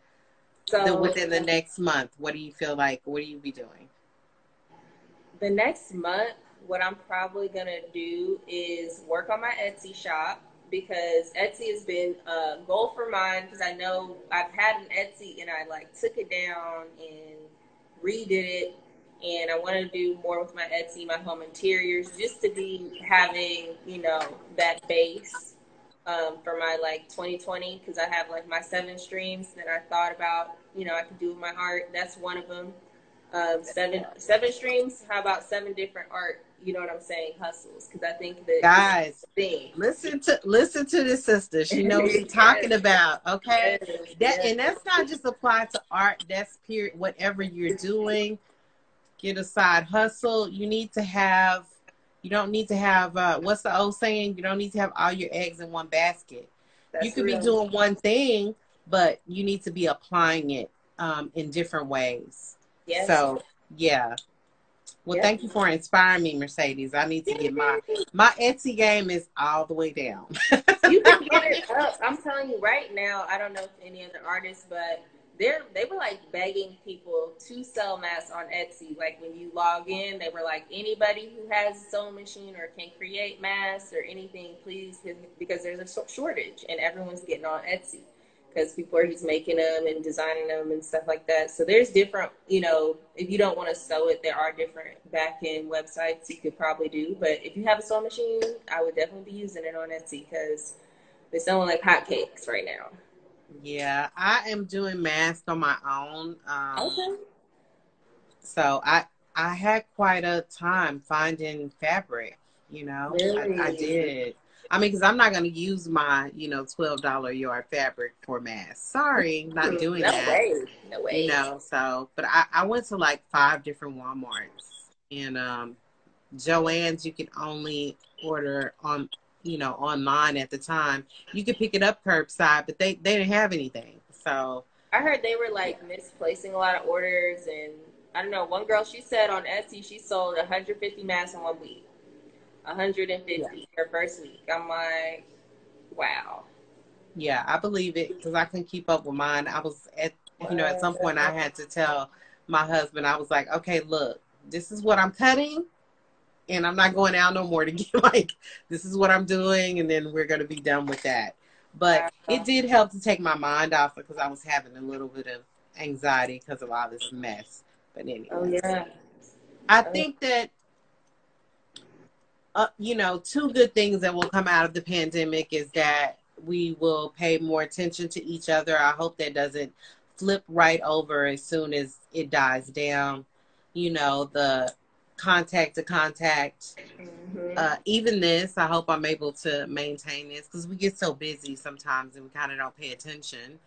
So within the next month, what do you feel like? What do you be doing? The next month, what I'm probably going to do is work on my Etsy shop, because Etsy has been a goal for mine, because I know I've had an Etsy and I took it down and redid it, and I want to do more with my Etsy, my home interiors, just to be having, that base for my 2020, because I have my 7 streams that I thought about, I could do with my art. That's one of them. 7 streams. How about 7 different art? You know what I'm saying? Hustles, because I think that guys, listen to this sister. She knows what she's talking about. Okay, and that's not just applied to art. That's period. Whatever you're doing, get a side hustle. You need to have. You don't need to have. What's the old saying? You don't need to have all your eggs in one basket. You could be doing one thing, but you need to be applying it in different ways. Yes. So, yeah. Well, thank you for inspiring me, Mercedes. I need to get my Etsy game is all the way down. You can get it up. I'm telling you right now, I don't know if any other artists, but they were begging people to sell masks on Etsy. When you log in, they were like, anybody who has a sewing machine or can create masks or anything, please, because there's a shortage and everyone's getting on Etsy, because people are just making them and designing them and stuff like that. So there's different, if you don't want to sew it, there are different back-end websites you could probably do. But if you have a sewing machine, I would definitely be using it on Etsy, because they're selling like hotcakes right now. Yeah, I am doing masks on my own. Okay. So I had quite a time finding fabric. you know. I Really? did. I mean, because I'm not going to use my, you know, $12 a yard fabric for masks. Sorry, not doing No that. way. No You way. know, so, but I went to like 5 different Walmarts. And Joann's, you could only order on, you know, online at the time. You could pick it up curbside, but they didn't have anything. So I heard they were like misplacing a lot of orders, and I don't know. One girl, she said on Etsy she sold 150 masks in 1 week. yeah. 150 her first week. I'm like, wow. Yeah, I believe it because I couldn't keep up with mine. I was at, you know, at some point I had to tell my husband, I was like, okay, look, this is what I'm cutting and I'm not going out no more to get like, this is what I'm doing. And then we're going to be done with that. But it did help to take my mind off because I was having a little bit of anxiety because of all this mess. But Oh anyways, yeah. I think that, you know, 2 good things that will come out of the pandemic is that we will pay more attention to each other. I hope that doesn't flip right over as soon as it dies down. You know, the contact to contact. Even this, I hope I'm able to maintain this because we get so busy sometimes and we kind of don't pay attention.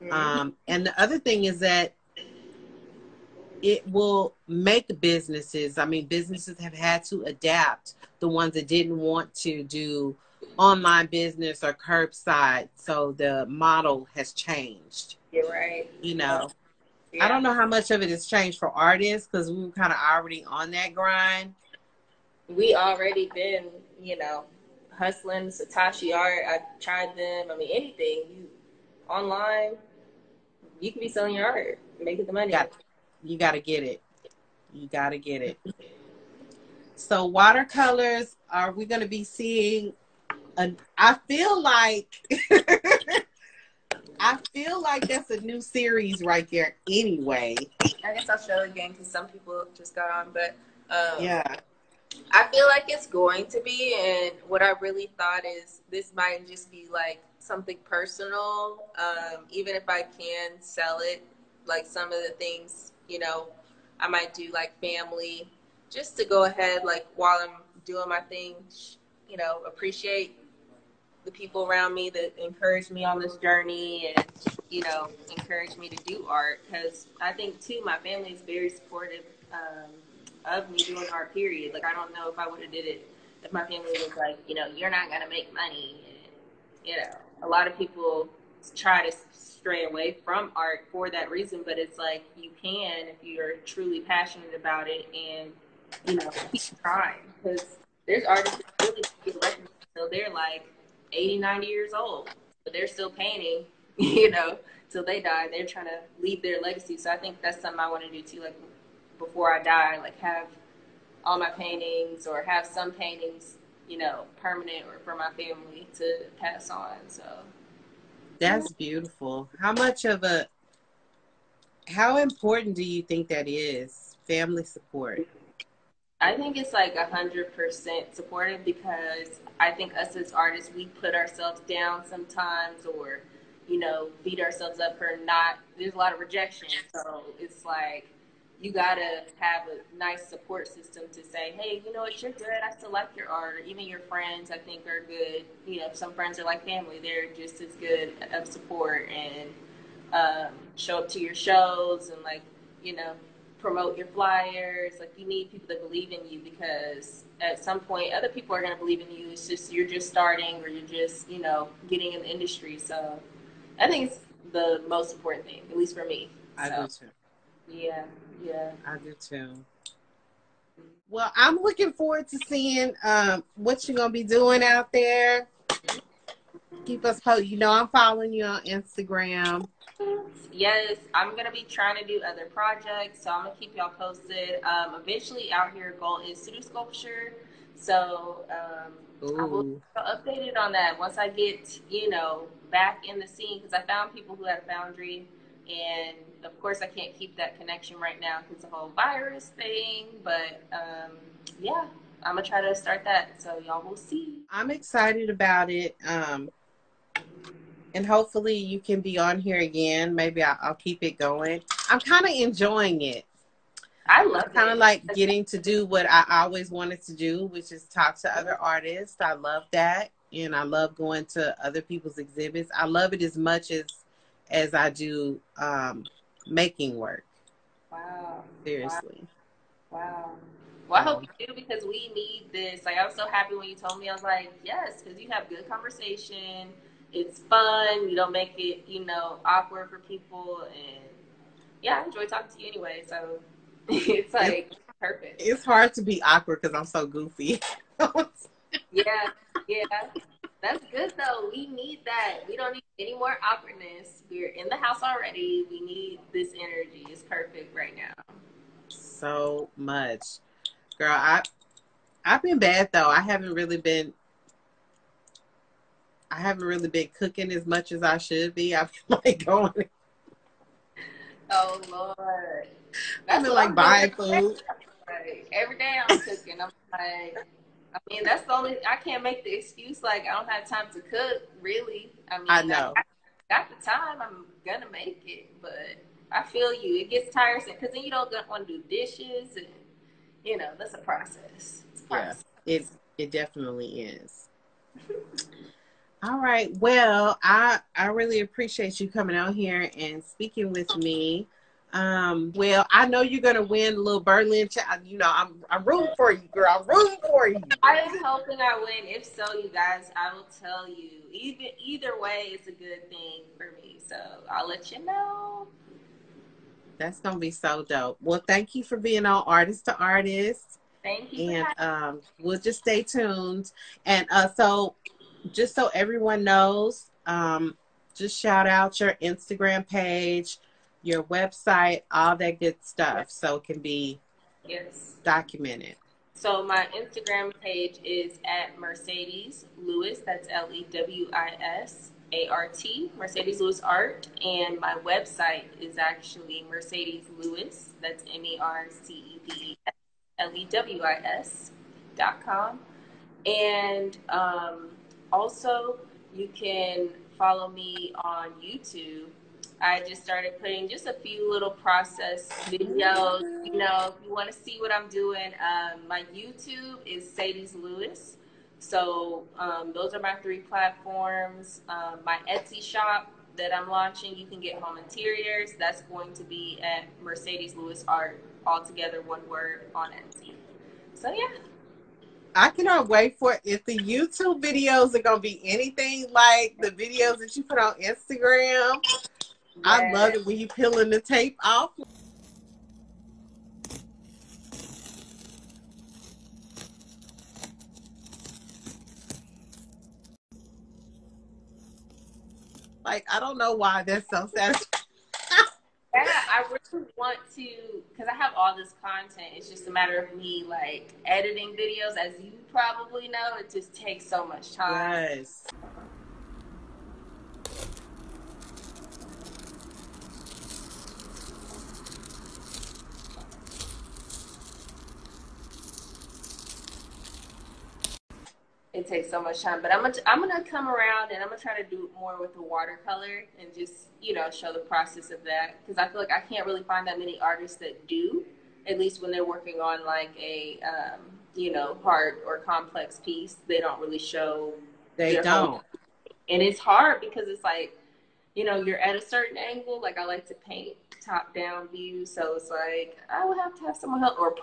And the other thing is that it will make businesses, I mean, businesses have had to adapt, the ones that didn't want to do online business or curbside. So the model has changed. You're right. You know, I Yeah. don't know how much of it has changed for artists because we were kind of already on that grind. We already been, hustling Satoshi art. I tried them. I mean, anything. You online, you can be selling your art, making the money. You got to get it. You got to get it. So watercolors, are we going to be seeing? I feel like that's a new series right there. Anyway, I guess I'll show it again because some people just got on, but yeah, I feel like it's going to be. And what I really thought is this might just be like something personal, even if I can sell it. Like some of the things, I might do like family, just to go ahead, like while I'm doing my thing, appreciate the people around me that encouraged me on this journey and, encouraged me to do art. Because I think, too, my family is very supportive of me doing art, period. Like, I don't know if I would have did it if my family was like, you're not going to make money. And, a lot of people try to stray away from art for that reason, but it's like you can if you're truly passionate about it and, keep trying. Because there's artists that really get recognized until they're like 80, 90 years old, but they're still painting, till they die. They're trying to leave their legacy. So I think that's something I want to do too. Like before I die, like have all my paintings or have some paintings, permanent or for my family to pass on. So that's beautiful. How important do you think that is? Family support. I think it's like 100% supportive because I think us as artists, we put ourselves down sometimes or, beat ourselves up for not, there's a lot of rejection. So it's like, you gotta have a nice support system to say, hey, you know what, you're good. I still like your art. Or even your friends, I think, are good. Some friends are like family. They're just as good of support and show up to your shows and like, promote your flyers. Like you need people that believe in you because at some point other people are going to believe in you. It's just you're just starting or you're just getting in the industry. So I think it's the most important thing, at least for me. I do too. Yeah. I do too. Well, I'm looking forward to seeing what you're gonna be doing out there. Keep us posted. I'm following you on Instagram. Yes, I'm gonna be trying to do other projects, so I'm gonna keep y'all posted. Eventually, out here, goal is to do sculpture, so I will keep y'all updated on that once I get back in the scene because I found people who had a boundary, and of course I can't keep that connection right now because the whole virus thing. But yeah, I'm gonna try to start that, so y'all will see. I'm excited about it. And hopefully you can be on here again. Maybe I'll keep it going. I'm kind of enjoying it. I love It's kind of it. like getting to do what I always wanted to do, which is talk to other artists. I love that. And I love going to other people's exhibits. I love it as much as I do making work. Wow. Seriously. Wow. Well, I hope you do, because we need this. Like, I was so happy when you told me. I was like, yes, because you have good conversation. It's fun. You don't make it, awkward for people. And yeah, I enjoy talking to you anyway. So it's like perfect. It's hard to be awkward because I'm so goofy. Yeah, yeah. That's good though. We need that. We don't need any more awkwardness. We're in the house already. We need this energy. It's perfect right now. So much. Girl, I've been bad though. I haven't really been cooking as much as I should be. I've been like going. Oh Lord. I've That's been what like I'm doing buying food. every day I'm cooking. I'm like, I mean, that's the only, I can't make the excuse like I don't have time to cook, really. I mean, I know. I got the time, I'm gonna make it, but I feel you. It gets tiresome because then you don't want to do dishes, and that's a process. It's a process. Yeah, it definitely is. All right. Well, I really appreciate you coming out here and speaking with me. Well, I know you're gonna win, little Berlin. I'm rooting for you, girl. I'm rooting for you. I am hoping I win. If so, you guys, I will tell you. Either way, it's a good thing for me. So I'll let you know. That's gonna be so dope. Well, thank you for being on Artist to Artist. Thank you for And having me. we'll just stay tuned. And so just so everyone knows, just shout out your Instagram page, your website, all that good stuff, so it can be documented. So my Instagram page is at Mercedes Lewis. That's LEWISART. Mercedes Lewis Art. And my website is actually Mercedes Lewis. That's MERCEDESLEWIS.com. And also, you can follow me on YouTube. I just started putting just a few little process videos. If you want to see what I'm doing, my YouTube is Sadie's Lewis. So those are my 3 platforms. My Etsy shop that I'm launching, you can get home interiors. That's going to be at Mercedes Lewis Art, all together, one word, on Etsy. So yeah. I cannot wait for it. If the YouTube videos are gonna be anything like the videos that you put on Instagram. Yes. I love it when you peeling the tape off. Like, I don't know why that's so satisfying. Yeah, I really want to, because I have all this content. It's just a matter of me, like, editing videos. As you probably know, it just takes so much time. Yes. It takes so much time, but I'm gonna come around and I'm gonna try to do more with the watercolor and just show the process of that, because I feel like I can't really find that many artists that do, at least when they're working on like a hard or complex piece. They don't really show. They don't. And it's hard because it's like you're at a certain angle. Like, I like to paint top down view, so it's like I would have to have someone help or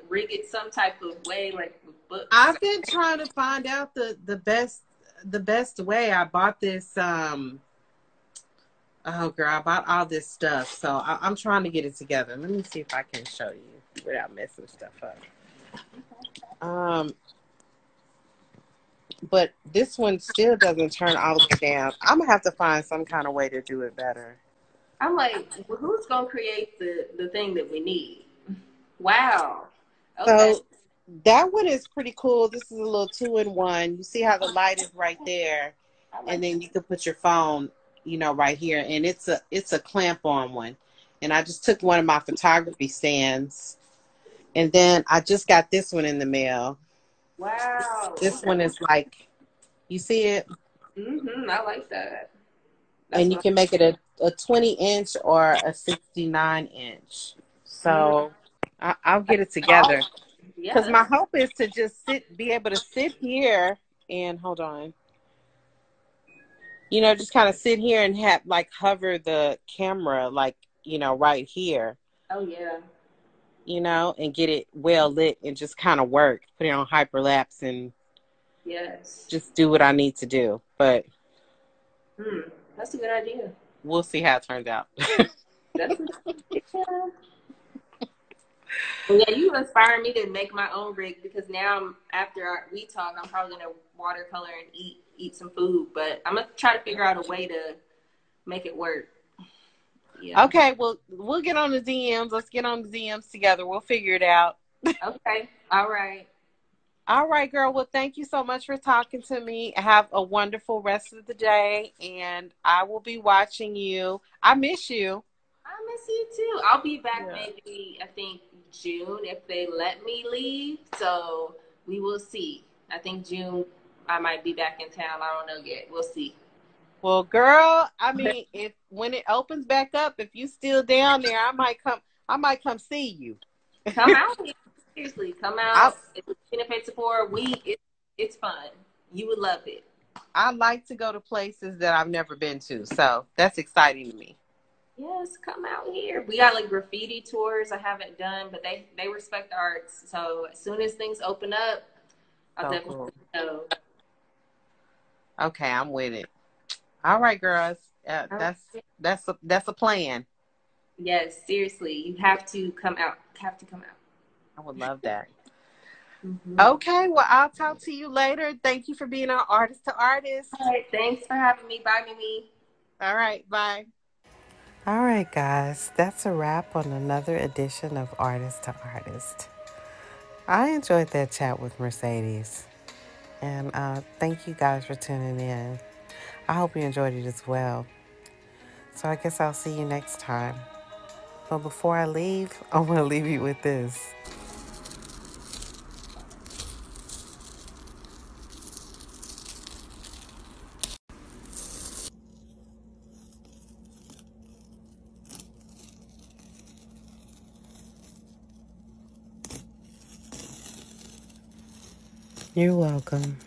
rig it some type of way, like with books. I've been trying to find out the best way. I bought this oh girl, I bought all this stuff, so I'm trying to get it together. Let me see if I can show you without messing stuff up. But this one still doesn't turn all the way down. I'm gonna have to find some kind of way to do it better. I'm like, well, who's gonna create the thing that we need? Wow. Okay. So that one is pretty cool. This is a little 2-in-1. You see how the light is right there, and then you can put your phone, right here. And it's a clamp-on one. And I just took one of my photography stands, and then I just got this one in the mail. Wow. This one is like, you see it? Mm-hmm. I like that. And you can make it a 20-inch or a 69-inch. So I'll get it together. Yeah. Because my hope is to just be able to sit here and hold on. You know, just kind of sit here and have like hover the camera, like, you know, right here. Oh yeah. You know, and get it well lit and just kind of work. Put it on hyperlapse and yes, just do what I need to do. But that's a good idea. We'll see how it turns out. That's yeah. Well, yeah, you inspired me to make my own rig because now we talk, I'm probably gonna watercolor and eat some food, but I'm gonna try to figure out a way to make it work. Yeah. Okay, well, we'll get on the DMs. Let's get on the DMs together. We'll figure it out. Okay. All right. All right, girl. Well, thank you so much for talking to me. Have a wonderful rest of the day, and I will be watching you. I miss you. I miss you too. I'll be back maybe, I think, June if they let me leave. So we will see. I think June I might be back in town. I don't know yet. We'll see. Well, girl, I mean, when it opens back up, if you still down there, I might come see you. Come out here. Seriously, come out. Even if it's for a week, it's fun. You would love it. I like to go to places that I've never been to, so that's exciting to me. Yes, come out here. We got like graffiti tours I haven't done, but they respect arts. So as soon as things open up, I'll definitely go. Okay, I'm with it. All right, girls. That's a plan. Yes, seriously, you have to come out. Have to come out. I would love that. Okay, well, I'll talk to you later. Thank you for being our Artist to Artist. All right, thanks for having me. Bye, Mimi. All right, bye. All right, guys, that's a wrap on another edition of Artist to Artist. I enjoyed that chat with Mercedes, and thank you guys for tuning in. I hope you enjoyed it as well. So I guess I'll see you next time. But before I leave, I want to leave you with this. You're welcome.